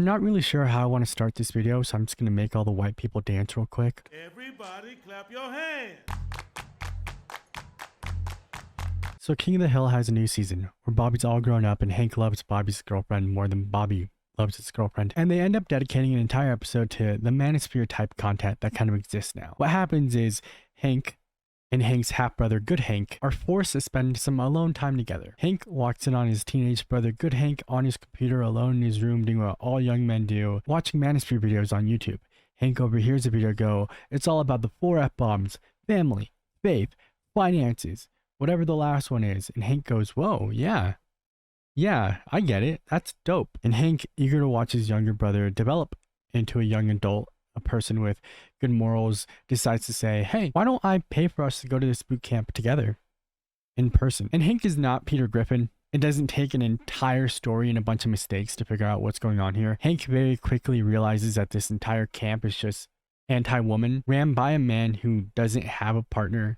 I'm not really sure how I want to start this video, so I'm just going to make all the white people dance real quick. Everybody clap your hands. So King of the Hill has a new season where Bobby's all grown up and Hank loves Bobby's girlfriend more than Bobby loves his girlfriend. And they end up dedicating an entire episode to the Manosphere type content that kind of exists now. What happens is Hank and Hank's half-brother Good Hank are forced to spend some alone time together. Hank walks in on his teenage brother Good Hank on his computer alone in his room doing what all young men do, watching Manosphere videos on YouTube. Hank overhears the video go, "It's all about the 4 F-bombs, family, faith, finances, whatever the last one is." And Hank goes, "Whoa, yeah, I get it. That's dope." And Hank, eager to watch his younger brother develop into a young adult, a person with good morals, decides to say, "Hey, why don't I pay for us to go to this boot camp together in person?" And Hank is not Peter Griffin. It doesn't take an entire story and a bunch of mistakes to figure out what's going on here. Hank very quickly realizes that this entire camp is just anti-woman, ran by a man who doesn't have a partner,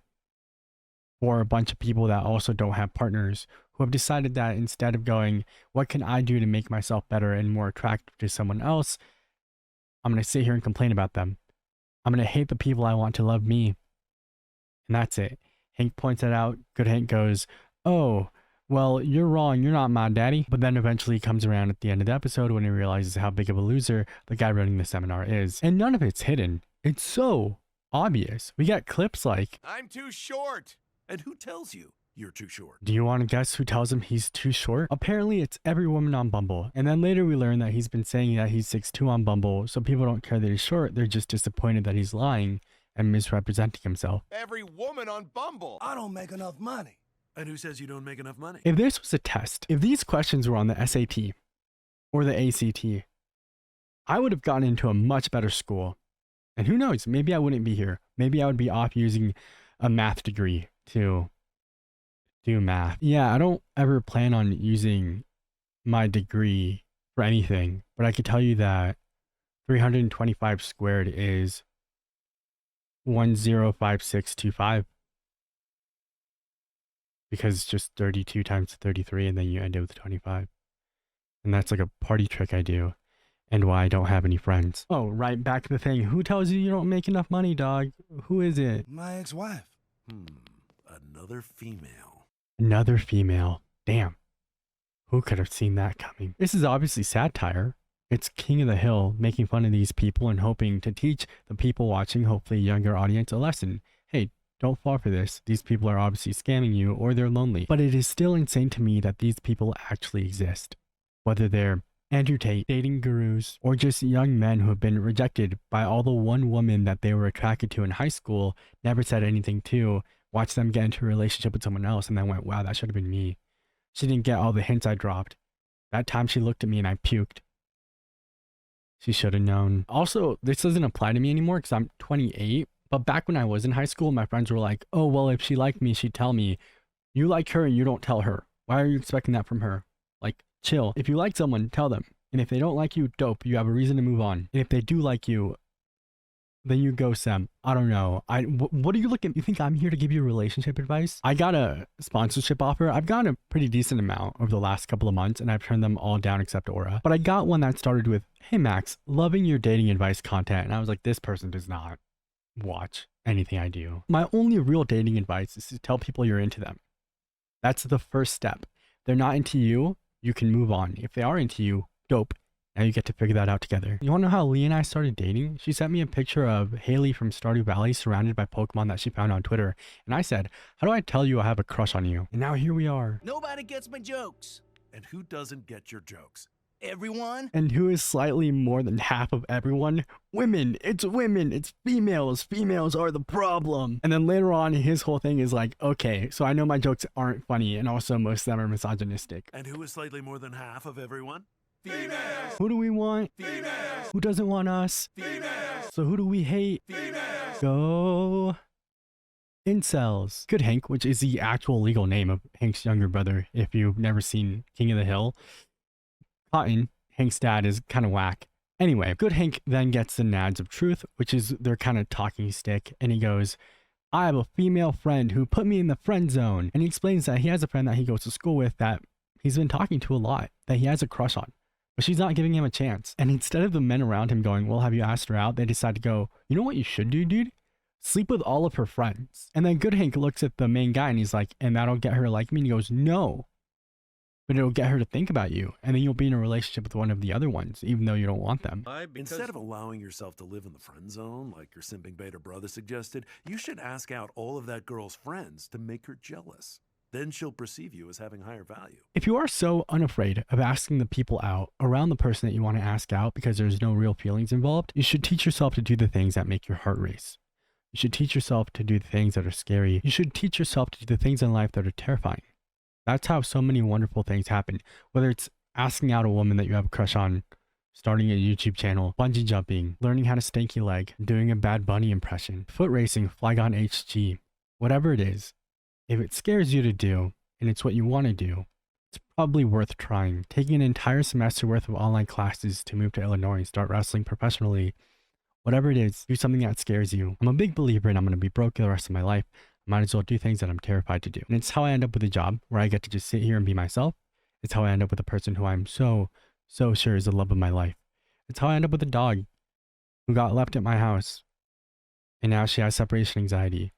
or a bunch of people that also don't have partners, who have decided that instead of going, what can I do to make myself better and more attractive to someone else, I'm going to sit here and complain about them. I'm going to hate the people I want to love me. And that's it. Hank points that out. Good Hank goes, "Oh, well, you're wrong. You're not my daddy." But then eventually he comes around at the end of the episode when he realizes how big of a loser the guy running the seminar is. And none of it's hidden. It's so obvious. We got clips like, "I'm too short." And who tells you you're too short? Do you want to guess who tells him he's too short? Apparently it's every woman on Bumble. And then later we learn that he's been saying that he's 6'2" on Bumble, so people don't care that he's short, they're just disappointed that he's lying and misrepresenting himself. Every woman on Bumble. I don't make enough money. And who says you don't make enough money? If this was a test, if these questions were on the SAT or the ACT, I would have gotten into a much better school. And who knows, maybe I wouldn't be here. Maybe I would be off using a math degree to do math. Yeah, I don't ever plan on using my degree for anything, but I could tell you that 325 squared is 105625, because it's just 32 times 33 and then you end it with 25. And that's like a party trick I do, and why I don't have any friends. Oh, right, back to the thing. Who tells you you don't make enough money, dog? Who is it? My ex-wife. Another female. Another female. Damn. Who could have seen that coming? This is obviously satire. It's King of the Hill making fun of these people and hoping to teach the people watching, hopefully a younger audience, a lesson. Hey, don't fall for this. These people are obviously scamming you or they're lonely. But it is still insane to me that these people actually exist. Whether they're Andrew Tate, dating gurus, or just young men who have been rejected by all the one woman that they were attracted to in high school, never said anything to, watch them get into a relationship with someone else and then went, wow, that should have been me. She didn't get all the hints I dropped. That time she looked at me and I puked. She should have known. Also, this doesn't apply to me anymore because I'm 28. But back when I was in high school, my friends were like, oh, well, if she liked me, she'd tell me. You like her and you don't tell her. Why are you expecting that from her? Like, chill. If you like someone, tell them. And if they don't like you, dope. You have a reason to move on. And if they do like you, then you ghost them. I don't know. What are you looking? You think I'm here to give you relationship advice? I got a sponsorship offer. I've gotten a pretty decent amount over the last couple of months, and I've turned them all down except Aura. But I got one that started with, hey Max, loving your dating advice content. And I was like, this person does not watch anything I do. My only real dating advice is to tell people you're into them. That's the first step. If they're not into you, you can move on. If they are into you, dope. Now you get to figure that out together. You want to know how Lee and I started dating? She sent me a picture of Haley from Stardew Valley surrounded by Pokemon that she found on Twitter. And I said, how do I tell you I have a crush on you? And now here we are. Nobody gets my jokes. And who doesn't get your jokes? Everyone. And who is slightly more than half of everyone? Women. It's women. It's females. Females are the problem. And then later on, his whole thing is like, okay, so I know my jokes aren't funny. And also most of them are misogynistic. And who is slightly more than half of everyone? Females. Who do we want? Females. Who doesn't want us? Females. So who do we hate? Females. Go Incels. Good Hank, which is the actual legal name of Hank's younger brother, if you've never seen King of the Hill. Cotton, Hank's dad, is kind of whack. Anyway, Good Hank then gets the nads of truth, which is their kind of talking stick, and he goes, I have a female friend who put me in the friend zone. And he explains that he has a friend that he goes to school with that he's been talking to a lot, that he has a crush on. But she's not giving him a chance. And instead of the men around him going, well, have you asked her out? They decide to go, you know what you should do, dude? Sleep with all of her friends. And then Good Hank looks at the main guy and he's like, and that'll get her to like me? And he goes, no. But it'll get her to think about you. And then you'll be in a relationship with one of the other ones, even though you don't want them. Instead of allowing yourself to live in the friend zone, like your simping beta brother suggested, you should ask out all of that girl's friends to make her jealous. Then she'll perceive you as having higher value. If you are so unafraid of asking the people out around the person that you want to ask out because there's no real feelings involved, you should teach yourself to do the things that make your heart race. You should teach yourself to do the things that are scary. You should teach yourself to do the things in life that are terrifying. That's how so many wonderful things happen. Whether it's asking out a woman that you have a crush on, starting a YouTube channel, bungee jumping, learning how to stanky leg, doing a Bad Bunny impression, foot racing, Flygon HG, whatever it is. If it scares you to do, and it's what you want to do, it's probably worth trying. Taking an entire semester worth of online classes to move to Illinois and start wrestling professionally, whatever it is, do something that scares you. I'm a big believer in I'm going to be broke the rest of my life. I might as well do things that I'm terrified to do. And it's how I end up with a job where I get to just sit here and be myself. It's how I end up with a person who I'm so sure is the love of my life. It's how I end up with a dog who got left at my house. And now she has separation anxiety.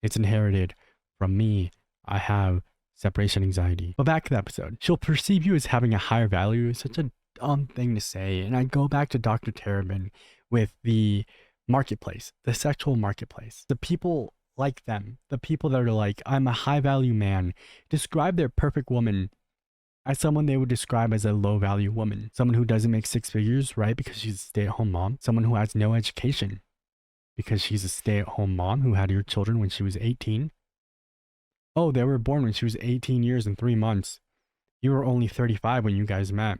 It's inherited from me. I have separation anxiety. But back to the episode. She'll perceive you as having a higher value. It's such a dumb thing to say. And I go back to Dr. Terabin with the marketplace, the sexual marketplace. The people like them, the people that are like, I'm a high value man, describe their perfect woman as someone they would describe as a low value woman. Someone who doesn't make six figures, right? Because she's a stay-at-home mom. Someone who has no education because she's a stay-at-home mom who had your children when she was 18. Oh, they were born when she was 18 years and 3 months. You were only 35 when you guys met.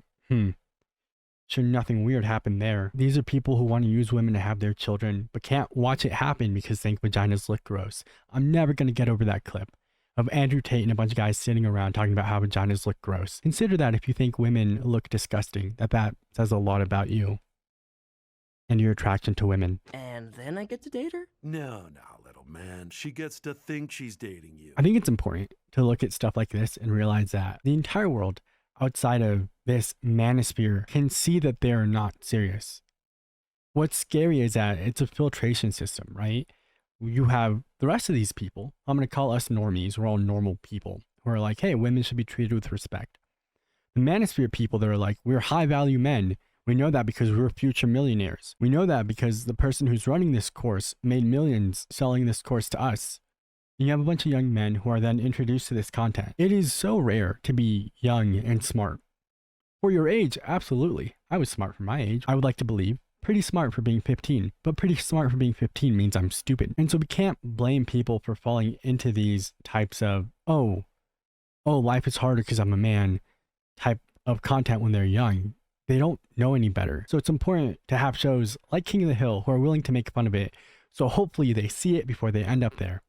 Sure, nothing weird happened there. These are people who want to use women to have their children, but can't watch it happen because think vaginas look gross. I'm never going to get over that clip of Andrew Tate and a bunch of guys sitting around talking about how vaginas look gross. Consider that if you think women look disgusting, that says a lot about you and your attraction to women. And then I get to date her? No, little man. She gets to think she's dating you. I think it's important to look at stuff like this and realize that the entire world outside of this manosphere can see that they're not serious. What's scary is that it's a filtration system, right? You have the rest of these people. I'm going to call us normies. We're all normal people who are like, hey, women should be treated with respect. The manosphere people that are like, we're high value men. We know that because we're future millionaires. We know that because the person who's running this course made millions selling this course to us. You have a bunch of young men who are then introduced to this content. It is so rare to be young and smart. For your age, absolutely. I was smart for my age. I would like to believe. Pretty smart for being 15. But pretty smart for being 15 means I'm stupid. And so we can't blame people for falling into these types of, oh, life is harder because I'm a man type of content when they're young. They don't know any better. So it's important to have shows like King of the Hill who are willing to make fun of it. So hopefully they see it before they end up there.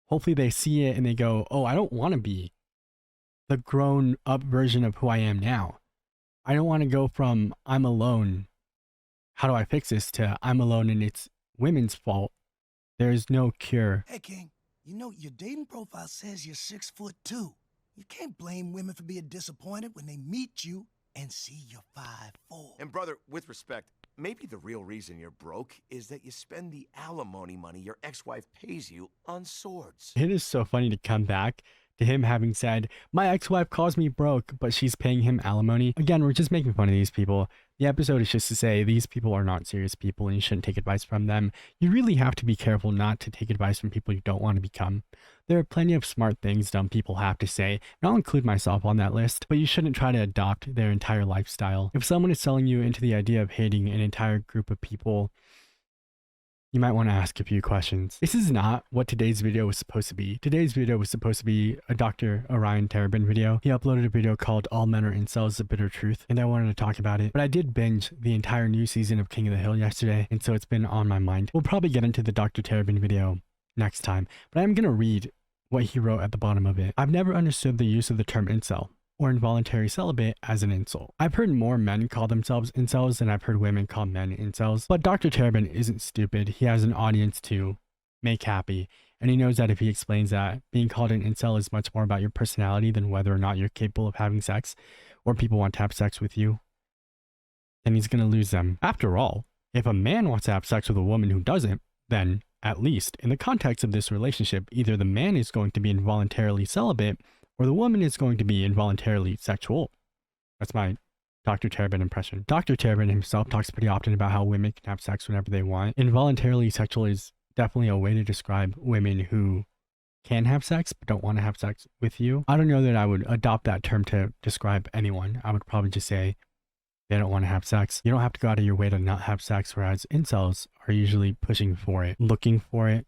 Hopefully they see it and they go, oh, I don't want to be the grown up version of who I am now. I don't want to go from I'm alone, how do I fix this, to I'm alone and it's women's fault. There's no cure. Hey, King, you know, your dating profile says you're 6'2". You can't blame women for being disappointed when they meet you and see you're 5'4". And brother, with respect, maybe the real reason you're broke is that you spend the alimony money your ex-wife pays you on swords. It is so funny to come back to him having said, my ex-wife calls me broke, but she's paying him alimony. Again, we're just making fun of these people. The episode is just to say these people are not serious people and you shouldn't take advice from them. You really have to be careful not to take advice from people you don't want to become. There are plenty of smart things dumb people have to say, and I'll include myself on that list, but you shouldn't try to adopt their entire lifestyle. If someone is selling you into the idea of hating an entire group of people, you might want to ask a few questions. This is not what today's video was supposed to be. Today's video was supposed to be a Dr. Orion Terabin video. He uploaded a video called All Men Are Incels, The Bitter Truth, and I wanted to talk about it. But I did binge the entire new season of King of the Hill yesterday, and so it's been on my mind. We'll probably get into the Dr. Terabin video next time, but I'm going to read what he wrote at the bottom of it. I've never understood the use of the term incel or involuntary celibate as an insult. I've heard more men call themselves incels than I've heard women call men incels. But Dr. Terabin isn't stupid. He has an audience to make happy. And he knows that if he explains that being called an incel is much more about your personality than whether or not you're capable of having sex or people want to have sex with you, then he's going to lose them. After all, if a man wants to have sex with a woman who doesn't, then, at least in the context of this relationship, either the man is going to be involuntarily celibate or the woman is going to be involuntarily sexual. That's my Dr. Terabin impression. Dr. Terabin himself talks pretty often about how women can have sex whenever they want. Involuntarily sexual is definitely a way to describe women who can have sex but don't want to have sex with you. I don't know that I would adopt that term to describe anyone. I would probably just say they don't want to have sex. You don't have to go out of your way to not have sex, whereas incels are usually pushing for it, looking for it,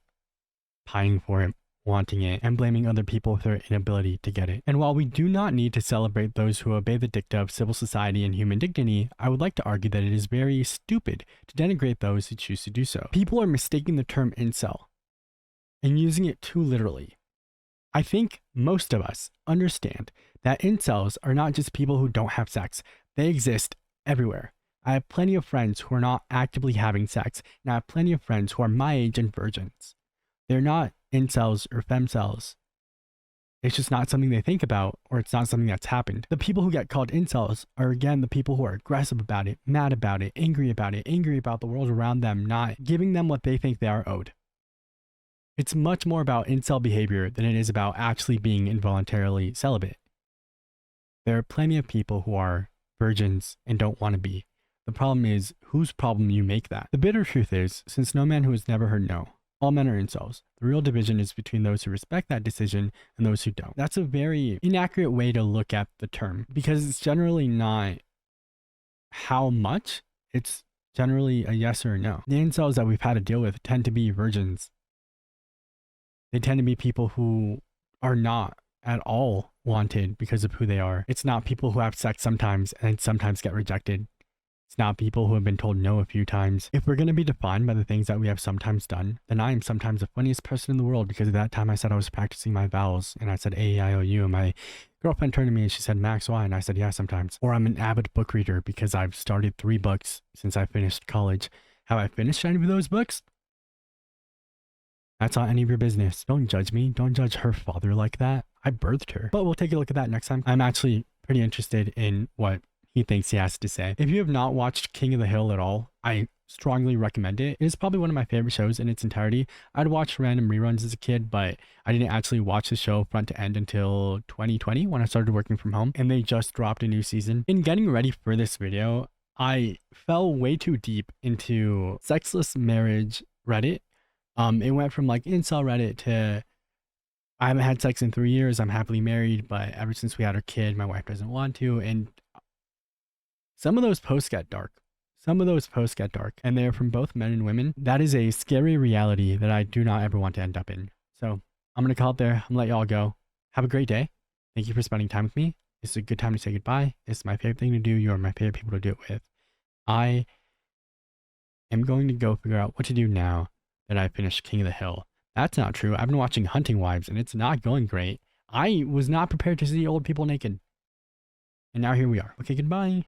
pining for it, wanting it, and blaming other people for their inability to get it. And while we do not need to celebrate those who obey the dicta of civil society and human dignity, I would like to argue that it is very stupid to denigrate those who choose to do so. People are mistaking the term incel and using it too literally. I think most of us understand that incels are not just people who don't have sex. They exist everywhere. I have plenty of friends who are not actively having sex, and I have plenty of friends who are my age and virgins. They're not incels or femcels. It's just not something they think about, or it's not something that's happened. The people who get called incels are, again, the people who are aggressive about it, mad about it, angry about the world around them not giving them what they think they are owed. It's much more about incel behavior than it is about actually being involuntarily celibate. There are plenty of people who are virgins and don't want to be. The problem is whose problem you make that. The bitter truth is, since no man who has never heard no, all men are incels. The real division is between those who respect that decision and those who don't. That's a very inaccurate way to look at the term, because it's generally not how much, it's generally a yes or a no. The incels that we've had to deal with tend to be virgins. They tend to be people who are not at all wanted because of who they are. It's not people who have sex sometimes and sometimes get rejected. It's not people who have been told no a few times. If we're going to be defined by the things that we have sometimes done, then I am sometimes the funniest person in the world, because at that time I said I was practicing my vowels and I said A-E-I-O-U, and my girlfriend turned to me and she said, Max, why? And I said, yeah, sometimes. Or I'm an avid book reader because I've started 3 books since I finished college. Have I finished any of those books? That's not any of your business. Don't judge me. Don't judge her father like that. I birthed her. But we'll take a look at that next time. I'm actually pretty interested in what he thinks he has to say. If you have not watched King of the Hill at all, I strongly recommend it. It is probably one of my favorite shows in its entirety. I'd watch random reruns as a kid, but I didn't actually watch the show front to end until 2020 when I started working from home, and they just dropped a new season. In getting ready for this video, I fell way too deep into sexless marriage Reddit. It went from like incel Reddit to I haven't had sex in 3 years, I'm happily married, but ever since we had our kid, my wife doesn't want to. And some of those posts get dark. And they're from both men and women. That is a scary reality that I do not ever want to end up in. So I'm going to call it there. I'm going to let y'all go. Have a great day. Thank you for spending time with me. This is a good time to say goodbye. It's my favorite thing to do. You're my favorite people to do it with. I am going to go figure out what to do now that I finished King of the Hill. That's not true. I've been watching Hunting Wives and it's not going great. I was not prepared to see old people naked. And now here we are. Okay, goodbye.